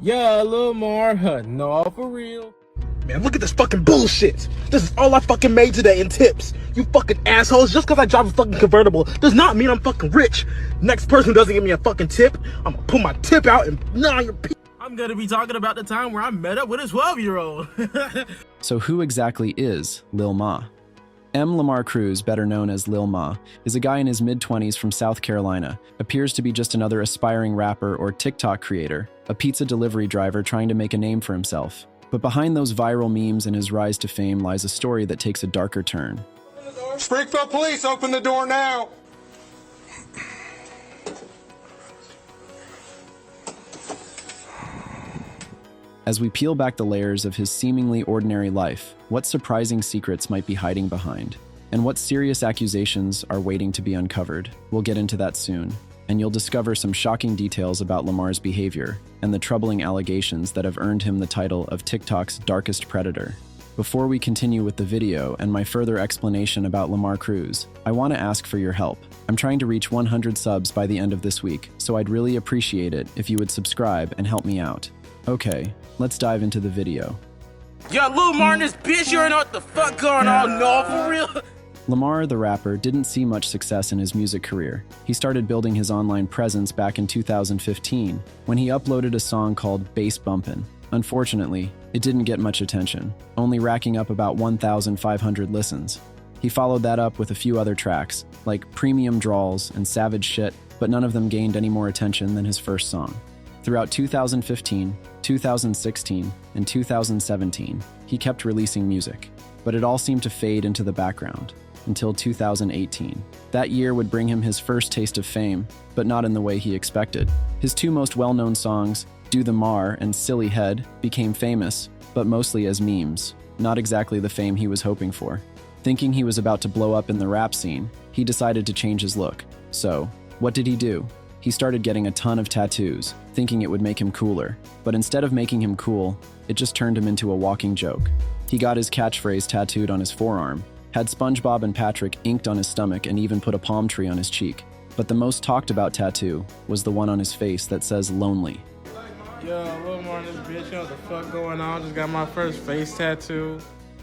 Yeah, a little more. No, for real. Man, look at this fucking bullshit. This is all I fucking made today in tips. You fucking assholes. Just because I drive a fucking convertible does not mean I'm fucking rich. Next person who doesn't give me a fucking tip, I'm gonna put my tip out and gnaw your pee. I'm gonna be talking about the time where I met up with a 12-year-old. So who exactly is Lil Ma? M. Lamar Cruz, better known as Lil Ma, is a guy in his mid-20s from South Carolina, appears to be just another aspiring rapper or TikTok creator, a pizza delivery driver trying to make a name for himself. But behind those viral memes and his rise to fame lies a story that takes a darker turn. Springfield Police, open the door now! As we peel back the layers of his seemingly ordinary life, what surprising secrets might be hiding behind? And what serious accusations are waiting to be uncovered? We'll get into that soon, and you'll discover some shocking details about Lamar's behavior and the troubling allegations that have earned him the title of TikTok's darkest predator. Before we continue with the video and my further explanation about Lamar Cruz, I want to ask for your help. I'm trying to reach 100 subs by the end of this week, so I'd really appreciate it if you would subscribe and help me out. Okay, let's dive into the video. Yo, Lil Martin, this bitch, you already know what the fuck going on. No, for real. Lamar, the rapper, didn't see much success in his music career. He started building his online presence back in 2015 when he uploaded a song called Bass Bumpin'. Unfortunately, it didn't get much attention, only racking up about 1,500 listens. He followed that up with a few other tracks, like Premium Draws and Savage Shit, but none of them gained any more attention than his first song. Throughout 2015, 2016, and 2017, he kept releasing music, but it all seemed to fade into the background until 2018. That year would bring him his first taste of fame, but not in the way he expected. His two most well-known songs, Do the Mar and Silly Head, became famous, but mostly as memes, not exactly the fame he was hoping for. Thinking he was about to blow up in the rap scene, he decided to change his look. So, what did he do? He started getting a ton of tattoos, thinking it would make him cooler. But instead of making him cool, it just turned him into a walking joke. He got his catchphrase tattooed on his forearm, had SpongeBob and Patrick inked on his stomach, and even put a palm tree on his cheek. But the most talked about tattoo was the one on his face that says lonely. Yo, Lil Martin, this bitch, you know what the fuck going on. Just got my first face tattoo.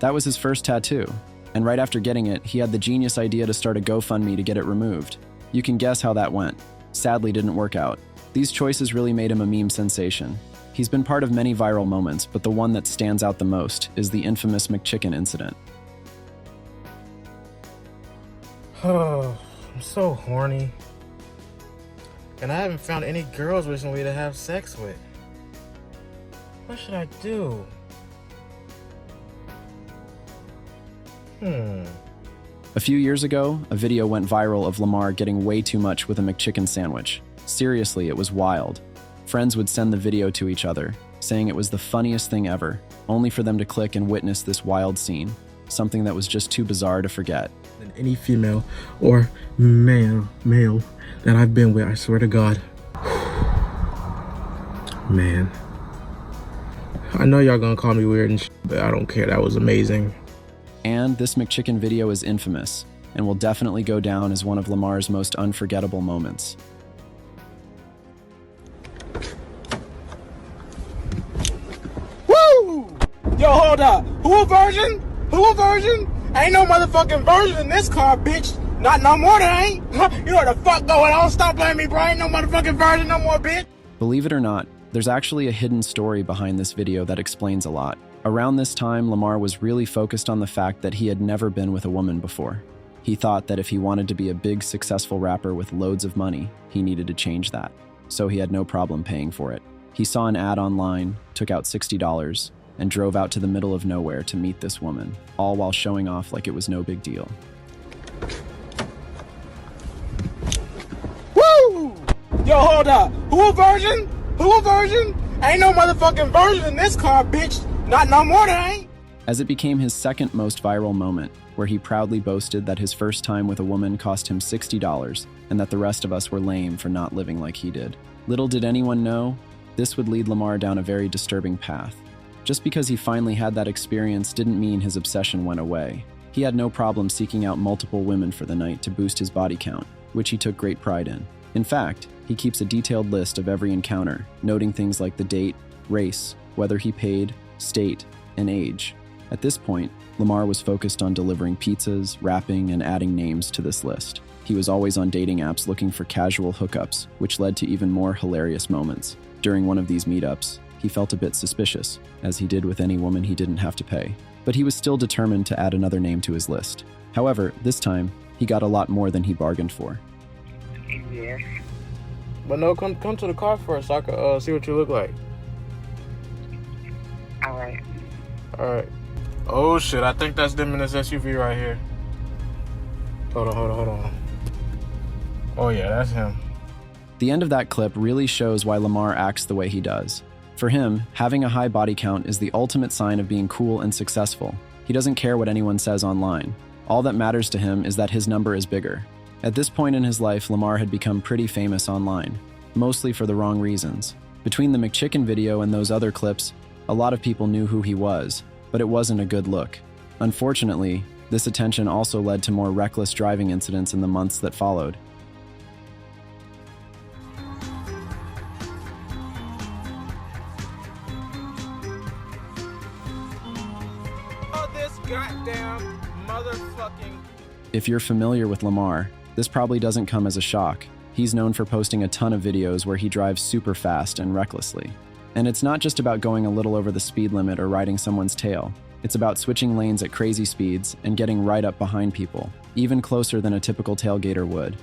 That was his first tattoo. And right after getting it, he had the genius idea to start a GoFundMe to get it removed. You can guess how that went. Sadly didn't work out. These choices really made him a meme sensation. He's been part of many viral moments, but the one that stands out the most is the infamous McChicken incident. Oh, I'm so horny. And I haven't found any girls recently to have sex with. What should I do? A few years ago, a video went viral of Lamar getting way too much with a McChicken sandwich. Seriously, it was wild. Friends would send the video to each other, saying it was the funniest thing ever, only for them to click and witness this wild scene, something that was just too bizarre to forget. Than any female or male that I've been with, I swear to God. Man. I know y'all gonna call me weird and shit, but I don't care. That was amazing. And this McChicken video is infamous, and will definitely go down as one of Lamar's most unforgettable moments. Woo! Yo, hold up. Who a virgin? Ain't no motherfucking virgin in this car, bitch. Not no more, there ain't. You know what the fuck going on? Stop blaming me, bro. Ain't no motherfucking virgin no more, bitch. Believe it or not, there's actually a hidden story behind this video that explains a lot. Around this time, Lamar was really focused on the fact that he had never been with a woman before. He thought that if he wanted to be a big, successful rapper with loads of money, he needed to change that. So he had no problem paying for it. He saw an ad online, took out $60, and drove out to the middle of nowhere to meet this woman, all while showing off like it was no big deal. Woo! Yo, hold up. Who a virgin? Ain't no motherfucking virgin in this car, bitch. Not no more, there ain't. As it became his second most viral moment, where he proudly boasted that his first time with a woman cost him $60 and that the rest of us were lame for not living like he did. Little did anyone know, this would lead Lamar down a very disturbing path. Just because he finally had that experience didn't mean his obsession went away. He had no problem seeking out multiple women for the night to boost his body count, which he took great pride in. In fact, he keeps a detailed list of every encounter, noting things like the date, race, whether he paid, state, and age. At this point, Lamar was focused on delivering pizzas, rapping, and adding names to this list. He was always on dating apps looking for casual hookups, which led to even more hilarious moments. During one of these meetups, he felt a bit suspicious, as he did with any woman he didn't have to pay. But he was still determined to add another name to his list. However, this time, he got a lot more than he bargained for. Yes. But no, come to the car first so I can see what you look like. Alright. Alright. Oh shit, I think that's them in this SUV right here. Hold on. Oh yeah, that's him. The end of that clip really shows why Lamar acts the way he does. For him, having a high body count is the ultimate sign of being cool and successful. He doesn't care what anyone says online. All that matters to him is that his number is bigger. At this point in his life, Lamar had become pretty famous online, mostly for the wrong reasons. Between the McChicken video and those other clips, a lot of people knew who he was, but it wasn't a good look. Unfortunately, this attention also led to more reckless driving incidents in the months that followed. Oh, this goddamn motherfucking... If you're familiar with Lamar, this probably doesn't come as a shock. He's known for posting a ton of videos where he drives super fast and recklessly. And it's not just about going a little over the speed limit or riding someone's tail. It's about switching lanes at crazy speeds and getting right up behind people, even closer than a typical tailgater would.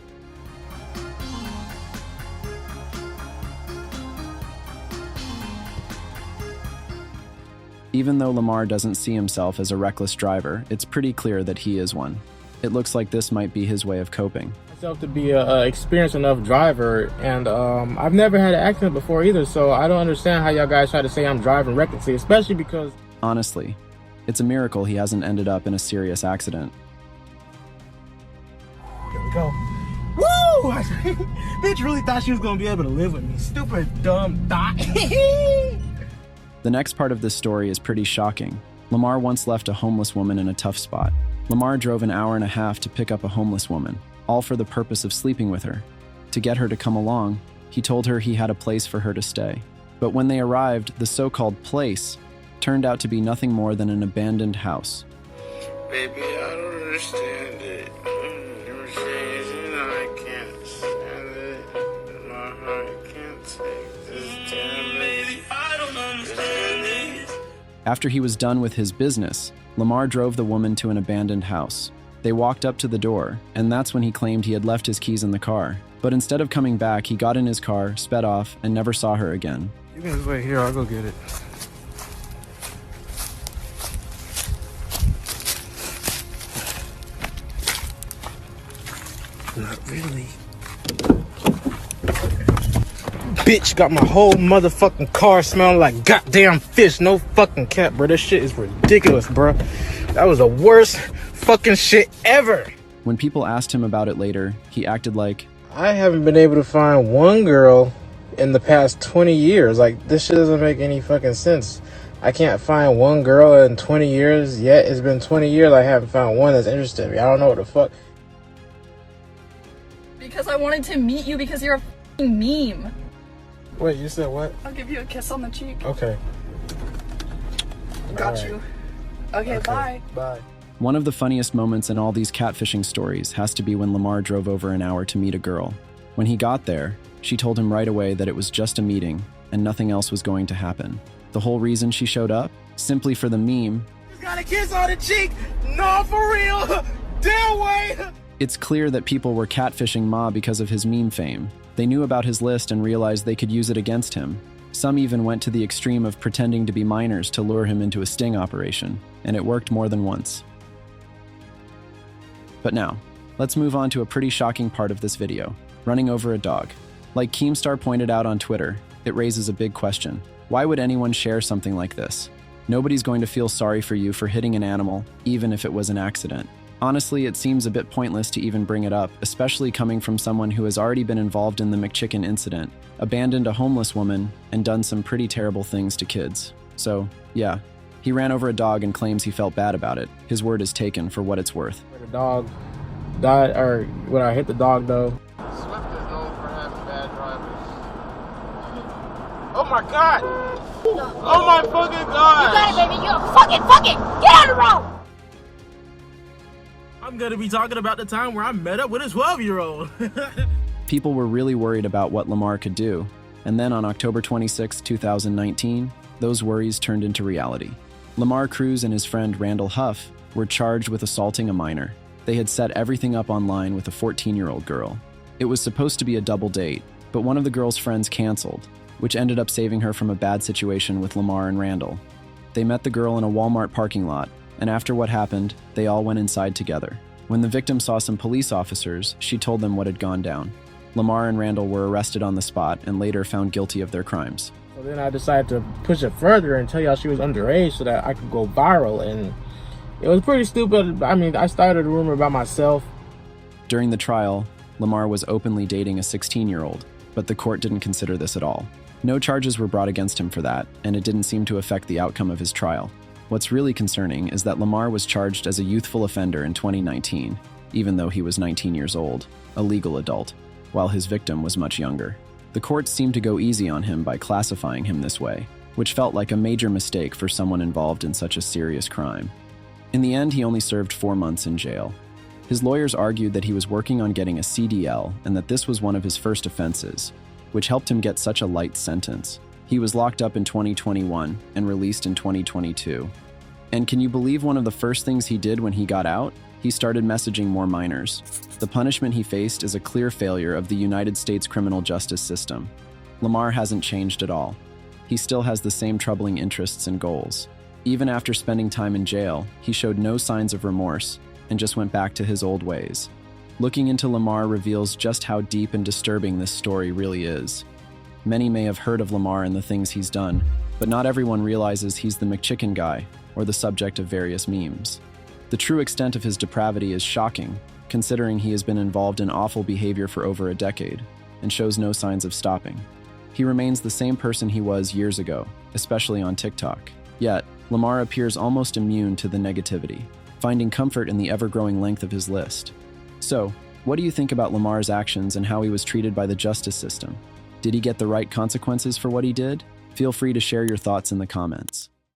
Even though Lamar doesn't see himself as a reckless driver, it's pretty clear that he is one. It looks like this might be his way of coping. Myself to be a experienced enough driver, and I've never had an accident before either, so I don't understand how y'all guys try to say I'm driving recklessly, especially because... Honestly, it's a miracle he hasn't ended up in a serious accident. Here we go. Woo! Bitch really thought she was gonna be able to live with me. Stupid, dumb thought. The next part of this story is pretty shocking. Lamar once left a homeless woman in a tough spot. Lamar drove an hour and a half to pick up a homeless woman, all for the purpose of sleeping with her. To get her to come along, he told her he had a place for her to stay. But when they arrived, the so-called place turned out to be nothing more than an abandoned house. Baby, I don't understand it. I can't stand it. My heart can't take this damage. I don't understand it. After he was done with his business, Lamar drove the woman to an abandoned house. They walked up to the door, and that's when he claimed he had left his keys in the car. But instead of coming back, he got in his car, sped off, and never saw her again. You can just wait here, I'll go get it. Not really. Bitch got my whole motherfucking car smelling like goddamn fish. No fucking cap, bro. This shit is ridiculous, bro. That was the worst fucking shit ever. When people asked him about it later, he acted like, I haven't been able to find one girl in the past 20 years. Like, this shit doesn't make any fucking sense. I can't find one girl in 20 years yet. It's been 20 years I haven't found one that's interested in me. I don't know what the fuck. Because I wanted to meet you because you're a f***ing meme. Wait, you said what? I'll give you a kiss on the cheek. Okay. Got Alright. you. Okay, bye. Bye. one of the funniest moments in all these catfishing stories has to be when Lamar drove over an hour to meet a girl. When he got there, she told him right away that it was just a meeting and nothing else was going to happen. The whole reason she showed up? Simply for the meme. Just got a kiss on the cheek. No, for real. Damn way. It's clear that people were catfishing Ma because of his meme fame. They knew about his list and realized they could use it against him. Some even went to the extreme of pretending to be minors to lure him into a sting operation, and it worked more than once. But now, let's move on to a pretty shocking part of this video, running over a dog. Like Keemstar pointed out on Twitter, it raises a big question. Why would anyone share something like this? Nobody's going to feel sorry for you for hitting an animal, even if it was an accident. Honestly, it seems a bit pointless to even bring it up, especially coming from someone who has already been involved in the McChicken incident, abandoned a homeless woman, and done some pretty terrible things to kids. So, yeah, he ran over a dog and claims he felt bad about it. His word is taken for what it's worth. The dog died, or when I hit the dog though. Swift is known for having bad drivers. Oh my God! Oh my fucking god! You got it, baby. You fuck it. Get on the road. I'm gonna be talking about the time where I met up with a 12-year-old. People were really worried about what Lamar could do, and then on October 26, 2019, those worries turned into reality. Lamar Cruz and his friend Randall Huff were charged with assaulting a minor. They had set everything up online with a 14-year-old girl. It was supposed to be a double date, but one of the girl's friends canceled, which ended up saving her from a bad situation with Lamar and Randall. They met the girl in a Walmart parking lot, and after what happened, they all went inside together. When the victim saw some police officers, she told them what had gone down. Lamar and Randall were arrested on the spot and later found guilty of their crimes. So then I decided to push it further and tell y'all she was underage so that I could go viral, and it was pretty stupid. I mean, I started a rumor about myself. During the trial, Lamar was openly dating a 16-year-old, but the court didn't consider this at all. No charges were brought against him for that, and it didn't seem to affect the outcome of his trial. What's really concerning is that Lamar was charged as a youthful offender in 2019, even though he was 19 years old, a legal adult, while his victim was much younger. The courts seemed to go easy on him by classifying him this way, which felt like a major mistake for someone involved in such a serious crime. In the end, he only served 4 months in jail. His lawyers argued that he was working on getting a CDL and that this was one of his first offenses, which helped him get such a light sentence. He was locked up in 2021 and released in 2022. And can you believe one of the first things he did when he got out? He started messaging more minors. The punishment he faced is a clear failure of the United States criminal justice system. Lamar hasn't changed at all. He still has the same troubling interests and goals. Even after spending time in jail, he showed no signs of remorse and just went back to his old ways. Looking into Lamar reveals just how deep and disturbing this story really is. Many may have heard of Lamar and the things he's done, but not everyone realizes he's the McChicken guy or the subject of various memes. The true extent of his depravity is shocking, considering he has been involved in awful behavior for over a decade and shows no signs of stopping. He remains the same person he was years ago, especially on TikTok. Yet, Lamar appears almost immune to the negativity, finding comfort in the ever-growing length of his list. So, what do you think about Lamar's actions and how he was treated by the justice system? Did he get the right consequences for what he did? Feel free to share your thoughts in the comments.